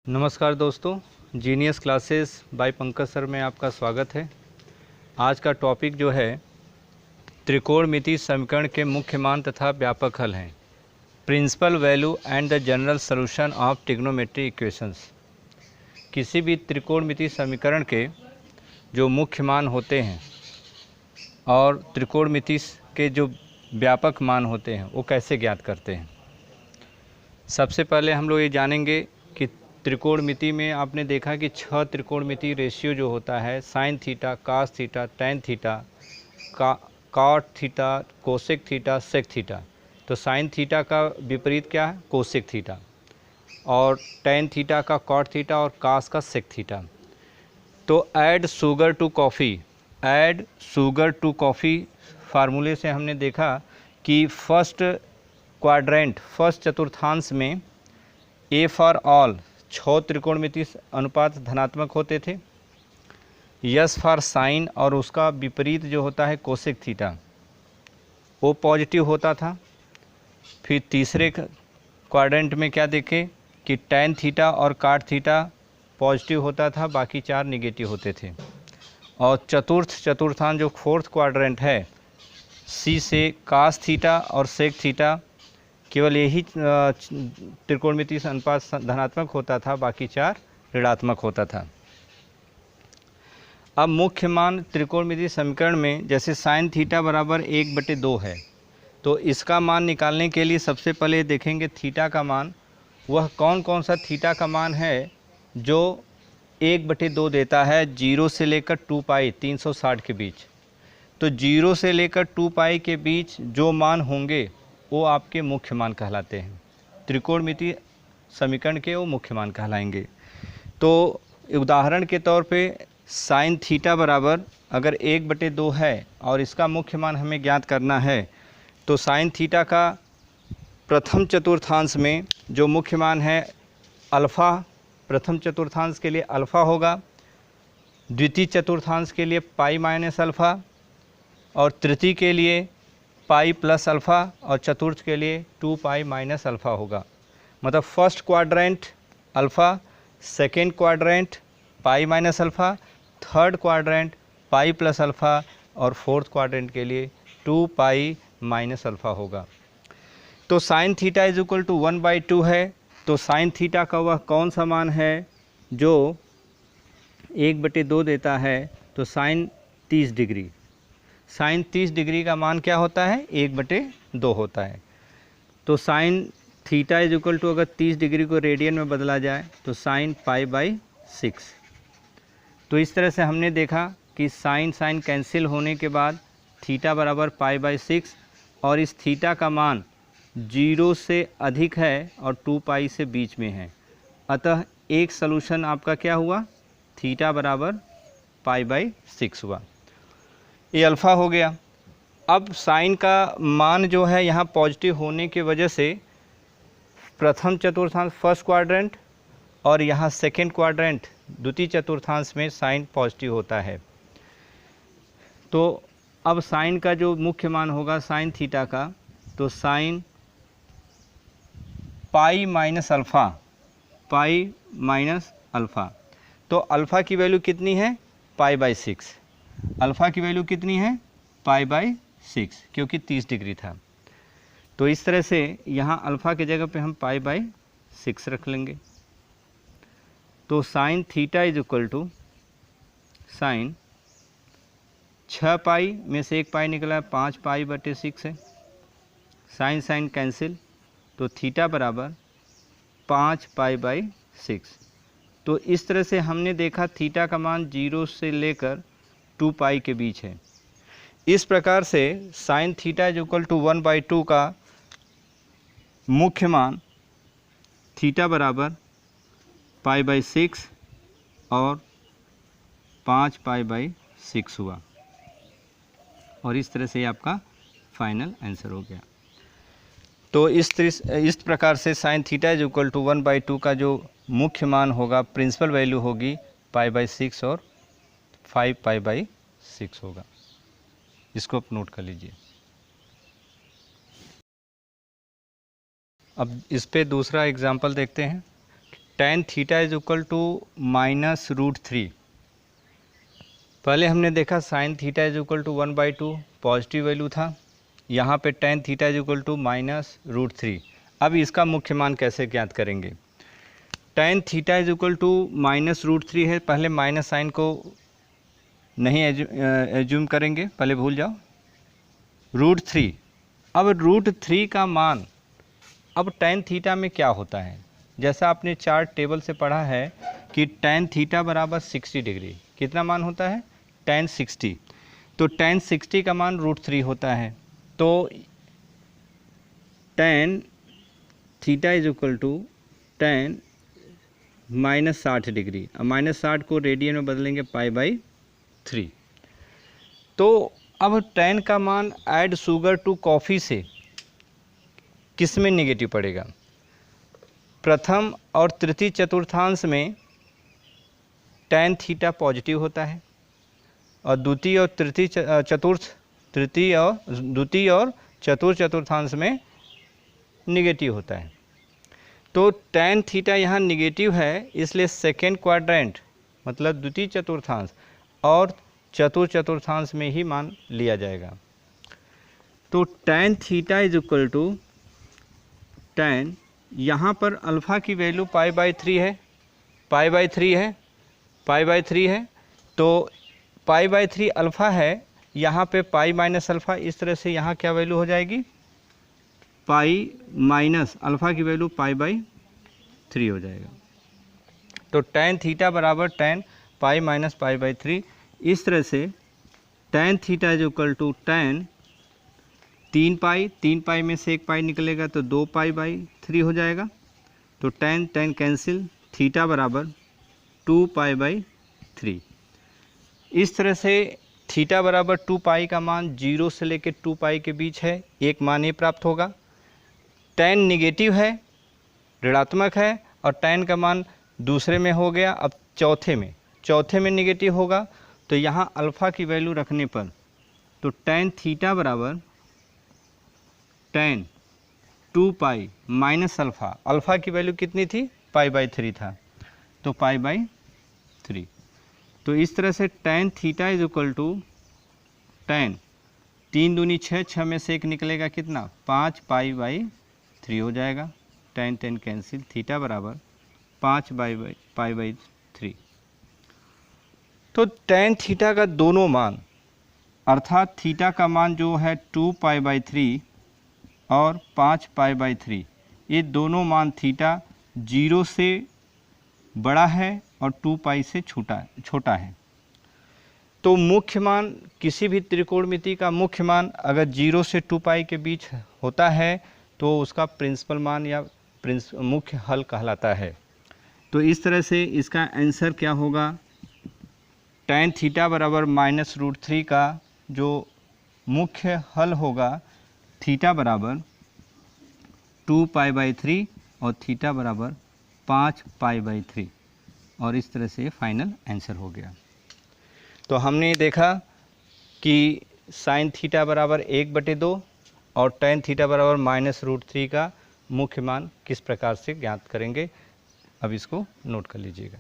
नमस्कार दोस्तों, genius classes bye Pankaj sir में आपका स्वागत है। आज का टॉपिक जो है त्रिकोणमितीय समीकरण के मुख्य मान तथा व्यापक हल हैं। Principal value and the general solution of trigonometry equations. किसी भी त्रिकोणमितीय समीकरण के जो मुख्य मान होते हैं और त्रिकोणमिति के जो व्यापक मान होते हैं वो कैसे ज्ञात करते हैं। सबसे पहले हम लोग ये जानेंगे कि त्रिकोणमिति में आपने देखा कि 6 त्रिकोणमिति रेशियो जो होता है sine theta, cos theta, tan theta, cot theta, cosec theta, sec theta. तो साइन थीटा का विपरीत क्या है? Cosec theta. और टैन थीटा का कॉट थीटा और कास का सेक थीटा। तो add sugar to coffee, add sugar to coffee फार्मूले से हमने देखा कि फर्स्ट क्वाड्रेंट, फर्स्ट चतुर्थांश में ए फॉर ऑल 6 त्रिकोणमिति अनुपात धनात्मक होते थे। यस फॉर साइन और उसका विपरीत जो होता है कोसेक थीटा वो पॉजिटिव होता था। फिर तीसरे क्वाड्रेंट में क्या देखें कि टैन थीटा और काट थीटा पॉजिटिव होता था, बाकी 4 निगेटिव होते थे। और चतुर्थ चतुर्थांश जो फोर्थ क्वाड्रेंट है सी से कास थीटा और सेक थीटा केवल यही त्रिकोणमिति अनुपात धनात्मक होता था, बाकी 4 ऋणात्मक होता था। अब मुख्य मान त्रिकोणमिति समीकरण में जैसे साइन थीटा बराबर 1/2 है, तो इसका मान निकालने के लिए सबसे पहले देखेंगे थीटा का मान। वह कौन कौन सा थीटा का मान है जो 1/2 देता है 0 से लेकर 2 पाई 360 के बीच। तो 0 से लेकर 2 पाई के बीच जो मान होंगे वो आपके मुख्य मान कहलाते हैं। त्रिकोणमिति समीकरण के वो मुख्य मान कहलाएंगे। तो उदाहरण के तौर पे साइन थीटा बराबर अगर 1/2 है और इसका मुख्य मान हमें ज्ञात करना है, तो साइन थीटा का प्रथम चतुर्थांश में जो मुख्य मान है अल्फ़ा, प्रथम चतुर्थांश के लिए अल्फ़ा होगा, द्वितीय चतुर्थांश के लिए पाई माइनस अल्फ़ा, और तृतीय के लिए पाई प्लस अल्फ़ा, और चतुर्थ के लिए 2 पाई माइनस अल्फ़ा होगा। मतलब first quadrant alpha, second quadrant pi minus alpha, third quadrant pi plus alpha, और फोर्थ क्वाड्रेंट के लिए 2 पाई माइनस अल्फ़ा होगा। तो sine theta is equal to 1/2 है। तो साइन थीटा का वह कौन सा मान है जो 1/2 देता है? तो साइन 30 डिग्री, साइन 30 डिग्री का मान क्या होता है? 1/2 होता है। तो sine theta is equal to अगर 30 डिग्री को रेडियन में बदला जाए तो साइन पाई/6। तो इस तरह से हमने देखा कि साइन साइन कैंसिल होने के बाद थीटा बराबर पाई/6, और इस थीटा का मान 0 से अधिक है और 2 पाई से बीच में है। अतः एक सलूशन आपका क्या हुआ? थीटा बराबर पाई/6 हुआ। ये अल्फ़ा हो गया। अब साइन का मान जो है यहाँ पॉजिटिव होने की वजह से प्रथम चतुर्थांश फर्स्ट क्वाड्रेंट और यहाँ सेकेंड क्वाड्रेंट द्वितीय चतुर्थांश में साइन पॉजिटिव होता है। तो अब साइन का जो मुख्य मान होगा साइन थीटा का, तो साइन पाई माइनस अल्फ़ा, पाई माइनस अल्फ़ा। तो अल्फ़ा की वैल्यू कितनी है? पाई/6। अल्फ़ा की वैल्यू कितनी है? पाई/6, क्योंकि 30 डिग्री था। तो इस तरह से यहाँ अल्फ़ा की जगह पे हम पाई/6 रख लेंगे। तो sine theta is equal to sine 6 pi में से 1 पाई निकला है, 5 पाई/6 है। साइन साइन कैंसिल, तो थीटा बराबर 5 पाई/6। तो इस तरह से हमने देखा थीटा का मान 0 से लेकर 2 पाई के बीच है। इस प्रकार से sine theta is equal to 1/2 का मुख्य मान थीटा बराबर पाई/6 और 5 पाई/6 हुआ, और इस तरह से आपका फाइनल आंसर हो गया। तो इस प्रकार से sine theta is equal to 1/2 का जो मुख्य मान होगा, प्रिंसिपल वैल्यू होगी पाई/6 और 5 पाई/6 होगा। इसको आप नोट कर लीजिए। अब इस पे दूसरा एग्जाम्पल देखते हैं। tan theta is equal to -√3। पहले हमने देखा sin theta is equal to 1/2, positive value था। यहाँ पे tan theta is equal to -√3। अब इसका मुख्य मान कैसे ज्ञात करेंगे? tan theta is equal to -√3 है, पहले माइनस साइन को नहीं एज्यूम करेंगे, पहले भूल जाओ। √3, अब √3 का मान, अब tan थीटा में क्या होता है? जैसा आपने चार्ट टेबल से पढ़ा है कि tan थीटा बराबर 60 डिग्री, कितना मान होता है? tan 60। तो tan 60 का मान √3 होता है। तो tan theta is equal to tan -60 degree. अब -60 को रेडियन में बदलेंगे π/3। तो अब tan का मान ऐड शुगर टू कॉफ़ी से किस में निगेटिव पड़ेगा? प्रथम और तृतीय चतुर्थांश में tan थीटा पॉजिटिव होता है और द्वितीय और चतुर्थ चतुर्थांश में निगेटिव होता है। तो tan थीटा यहाँ निगेटिव है, इसलिए सेकेंड क्वाड्रेंट मतलब द्वितीय चतुर्थांश और चतुर्थ चतुर्थांश में ही मान लिया जाएगा। तो tan theta is equal to tan, यहाँ पर अल्फ़ा की वैल्यू π/3 है, π/3 है, तो π/3 अल्फ़ा है, यहाँ पे पाई माइनस अल्फ़ा, इस तरह से यहाँ क्या वैल्यू हो जाएगी? पाई माइनस अल्फ़ा की वैल्यू π/3 हो जाएगा। तो tan थीटा बराबर tan पाई माइनस π/3। इस तरह से tan theta is equal to tan 3 pi में से 1 पाई निकलेगा तो 2 π/3 हो जाएगा। तो tan कैंसिल, थीटा बराबर 2 π/3। इस तरह से थीटा बराबर 2 पाई का मान 0 से लेकर 2 पाई के बीच है, एक मान ये प्राप्त होगा। tan निगेटिव है, ऋणात्मक है, और tan का मान दूसरे में हो गया। अब चौथे में निगेटिव होगा, तो यहाँ अल्फ़ा की वैल्यू रखने पर तो tan थीटा बराबर tan 2 pi minus alpha, alpha की वैल्यू कितनी थी? π/3 था, तो π/3। तो इस तरह से tan theta is equal to tan 3 दूनी 6, 6 में से 1 निकलेगा कितना? 5 π/3 हो जाएगा। tan कैंसिल, थीटा बराबर 5 π/3। तो tan थीटा का दोनों मान, अर्थात थीटा का मान जो है 2 π/3 और 5 π/3, ये दोनों मान थीटा 0 से बड़ा है और 2 पाई से छोटा है। तो मुख्य मान, किसी भी त्रिकोणमिति का मुख्य मान अगर 0 से 2 पाई के बीच होता है तो उसका प्रिंसिपल मान या मुख्य हल कहलाता है। तो इस तरह से इसका आंसर क्या होगा? tan थीटा बराबर -√3 का जो मुख्य हल होगा, थीटा बराबर 2 π/3 और थीटा बराबर 5 π/3, और इस तरह से फाइनल आंसर हो गया। तो हमने देखा कि sin थीटा बराबर 1/2 और tan थीटा बराबर -√3 का मुख्य मान किस प्रकार से ज्ञात करेंगे। अब इसको नोट कर लीजिएगा।